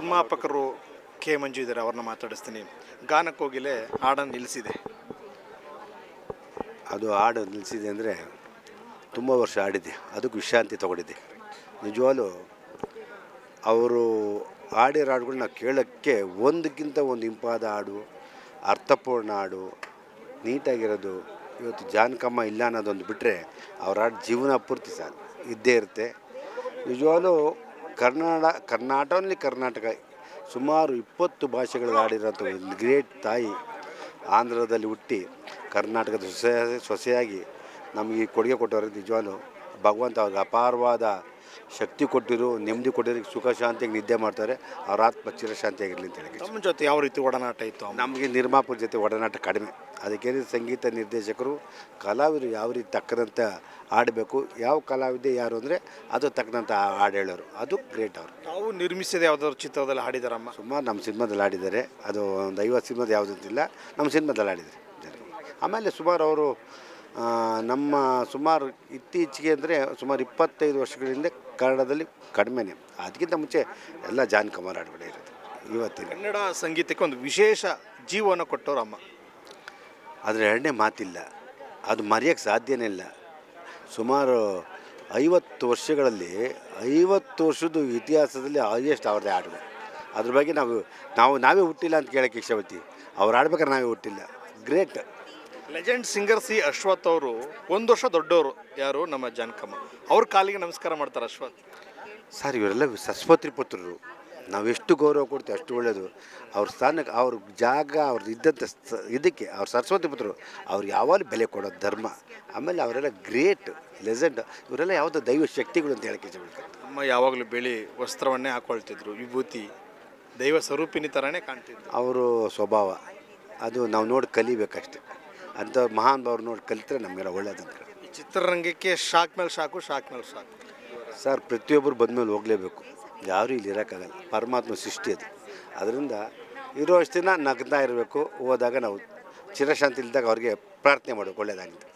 ನಿರ್ಮಾಪಕರು ಕೆ ಮಂಜು ಇದ್ದಾರೆ, ಅವ್ರನ್ನ ಮಾತಾಡಿಸ್ತೀನಿ. ಗಾನಕ್ಕೋಗಿಲೆ ಹಾಡನ್ನು ನಿಲ್ಲಿಸಿದೆ. ಅದು ಹಾಡು ನಿಲ್ಲಿಸಿದೆ ಅಂದರೆ ತುಂಬ ವರ್ಷ ಆಡಿದ್ದೆ, ಅದಕ್ಕೆ ವಿಶ್ರಾಂತಿ ತೊಗೊಂಡಿದ್ದೆ. ನಿಜವಾಗ್ಲೂ ಅವರು ಹಾಡಿರೋ ಹಾಡುಗಳನ್ನ ಕೇಳೋಕ್ಕೆ ಒಂದಕ್ಕಿಂತ ಒಂದು ಇಂಪಾದ ಹಾಡು, ಅರ್ಥಪೂರ್ಣ ಹಾಡು, ನೀಟಾಗಿರೋದು. ಇವತ್ತು ಜಾನಕಮ್ಮ ಇಲ್ಲ ಅನ್ನೋದೊಂದು ಬಿಟ್ಟರೆ ಅವ್ರ ಹಾಡು ಜೀವನ ಪೂರ್ತಿ ಸಾಲ ಇದ್ದೇ ಇರುತ್ತೆ. ನಿಜವಾಗ್ಲೂ ಕರ್ನಾಟಕ ಸುಮಾರು 20 ಭಾಷೆಗಳಲ್ಲಿ ಹಾಡಿರೋಂಥ ಒಂದು ಗ್ರೇಟ್ ತಾಯಿ ಆಂಧ್ರದಲ್ಲಿ ಹುಟ್ಟಿ ಕರ್ನಾಟಕದ ಸೊಸೆಯಾಗಿ ನಮಗೆ ಕೊಡುಗೆ ಕೊಟ್ಟವ್ರಿಗೆ ನಿಜವಾಗ್ಲೂ ಭಗವಂತ ಅವ್ರಿಗೆ ಅಪಾರವಾದ ಶಕ್ತಿ ಕೊಟ್ಟಿರು, ನೆಮ್ಮದಿ ಕೊಟ್ಟಿರೋ, ಸುಖ ಶಾಂತಿಯಾಗಿ ನಿದ್ದೆ ಮಾಡ್ತಾರೆ. ಅವ್ರ ಆತ್ಮ ಚಿರಶಾಂತಿಯಾಗಿರಲಿ ಅಂತ ಹೇಳಿ. ನಮ್ಮ ಜೊತೆ ಯಾವ ರೀತಿ ಒಡನಾಟ ಇತ್ತು? ನಮಗೆ ನಿರ್ಮಾಪಕರ ಜೊತೆ ಒಡನಾಟ ಕಡಿಮೆ. ಅದಕ್ಕೆ ಸಂಗೀತ ನಿರ್ದೇಶಕರು ಕಲಾವಿದರು ಯಾವ ರೀತಿ ತಕ್ಕದಂತೆ ಹಾಡಬೇಕು, ಯಾವ ಕಲಾವಿದೆ ಯಾರು ಅಂದರೆ ಅದು ತಕ್ಕಂಥ ಹಾಡು ಹೇಳೋರು, ಅದು ಗ್ರೇಟ್ ಅವರು. ತಾವು ನಿರ್ಮಿಸಿದ ಯಾವುದಾದ್ರು ಚಿತ್ರದಲ್ಲಿ ಹಾಡಿದಾರಮ್ಮ? ಸುಮಾರು ನಮ್ಮ ಸಿನಿಮಾದಲ್ಲಿ ಹಾಡಿದ್ದಾರೆ. ಅದು ಒಂದು 50 ಸಿನಿಮಾದ ಯಾವುದಂತಿಲ್ಲ, ನಮ್ಮ ಸಿನಿಮಾದಲ್ಲಿ ಹಾಡಿದ್ದಾರೆ. ಆಮೇಲೆ ಸುಮಾರು ಅವರು ನಮ್ಮ ಸುಮಾರು ಇತ್ತೀಚೆಗೆ ಅಂದರೆ ಸುಮಾರು 25 ವರ್ಷಗಳಿಂದ ಕನ್ನಡದಲ್ಲಿ ಕಡಿಮೆನೇ. ಅದಕ್ಕಿಂತ ಮುಂಚೆ ಎಲ್ಲ ಜಾನಕಮ್ಮ ಹಾಡುಗಳೇ ಇರೋದು. ಇವತ್ತಿನ ಕನ್ನಡ ಸಂಗೀತಕ್ಕೆ ಒಂದು ವಿಶೇಷ ಜೀವನ ಕೊಟ್ಟವರು ಅಮ್ಮ. ಆದರೆ ಎರಡನೇ ಮಾತಿಲ್ಲ, ಅದು ಮರೆಯೋಕ್ಕೆ ಸಾಧ್ಯನೇ ಇಲ್ಲ. ಸುಮಾರು 50 ವರ್ಷಗಳಲ್ಲಿ 50 ವರ್ಷದ ಇತಿಹಾಸದಲ್ಲಿ ಹೈಯೆಸ್ಟ್ ಅವ್ರದ್ದೇ ಹಾಡುಗಳು. ಅದ್ರ ಬಗ್ಗೆ ನಾವೇ ಹುಟ್ಟಿಲ್ಲ ಅಂತ ಕೇಳೋಕ್ಕೆ ಇಷ್ಟಪಡ್ತೀವಿ. ಅವ್ರು ಹಾಡ್ಬೇಕಾದ್ರೆ ನಾವೇ ಹುಟ್ಟಿಲ್ಲ. Great legend singer C Ashwath ಅವರು 1 ವರ್ಷ ದೊಡ್ಡವರು. ಯಾರು? ನಮ್ಮ ಜಾನಕಮ್ಮ. ಅವ್ರ ಕಾಲಿಗೆ ನಮಸ್ಕಾರ ಮಾಡ್ತಾರೆ ಅಶ್ವಥ್ ಸರ್. ಇವರೆಲ್ಲ ಸರಸ್ವತಿ ಪುತ್ರರು. ನಾವೆಷ್ಟು ಗೌರವ ಕೊಡ್ತೀವಿ ಅಷ್ಟು ಒಳ್ಳೆಯದು. ಅವ್ರ ಸ್ಥಾನಕ್ಕೆ, ಅವ್ರ ಜಾಗ, ಅವ್ರದ್ದು ಇದ್ದಂಥ ಇದಕ್ಕೆ ಅವ್ರು ಸರಸ್ವತಿ ಪುತ್ರರು. ಅವ್ರು ಯಾವಾಗಲೂ ಬೆಲೆ ಕೊಡೋದು ಧರ್ಮ. ಆಮೇಲೆ ಅವರೆಲ್ಲ ಗ್ರೇಟ್ ಲೆಜೆಂಡ್. ಇವರೆಲ್ಲ ಯಾವುದೋ ದೈವ ಶಕ್ತಿಗಳು ಅಂತ ಹೇಳಕ್ಕೆ ಇಷ್ಟಪಡ್ತಾರೆ. ಅಮ್ಮ ಯಾವಾಗಲೂ ಬಿಳಿ ವಸ್ತ್ರವನ್ನೇ ಹಾಕೊಳ್ತಿದ್ರು, ವಿಭೂತಿ, ದೈವ ಸ್ವರೂಪಿನಿ ಥರನೇ ಕಾಣ್ತಿದ್ರು. ಅವರು ಸ್ವಭಾವ ಅದು ನಾವು ನೋಡಿ ಕಲಿಬೇಕಷ್ಟೆ. ಅಂಥ ಮಹಾನ್ ಭಾವರು ನೋಡಿ ಕಲಿತ್ರೆ ನಮಗೆಲ್ಲ ಒಳ್ಳೆಯದಂತ. ಈ ಚಿತ್ರರಂಗಕ್ಕೆ ಶಾಕ್ ಮೇಲೆ ಶಾಕು. ಸರ್, ಪ್ರತಿಯೊಬ್ಬರು ಬಂದಮೇಲೆ ಹೋಗಲೇಬೇಕು. ಯಾರೂ ಇಲ್ಲಿ ಇರೋಕ್ಕಾಗಲ್ಲ. ಪರಮಾತ್ಮ ಸೃಷ್ಟಿ ಅದು. ಅದರಿಂದ ಇರೋ ಅಷ್ಟು ದಿನ ನಗ್ತಾ ಇರಬೇಕು. ಹೋದಾಗ ನಾವು ಚಿರಶಾಂತಿ ಇಲ್ದಾಗ ಅವ್ರಿಗೆ ಪ್ರಾರ್ಥನೆ ಮಾಡಬೇಕು ಒಳ್ಳೆಯದಾಗಿತ್ತು.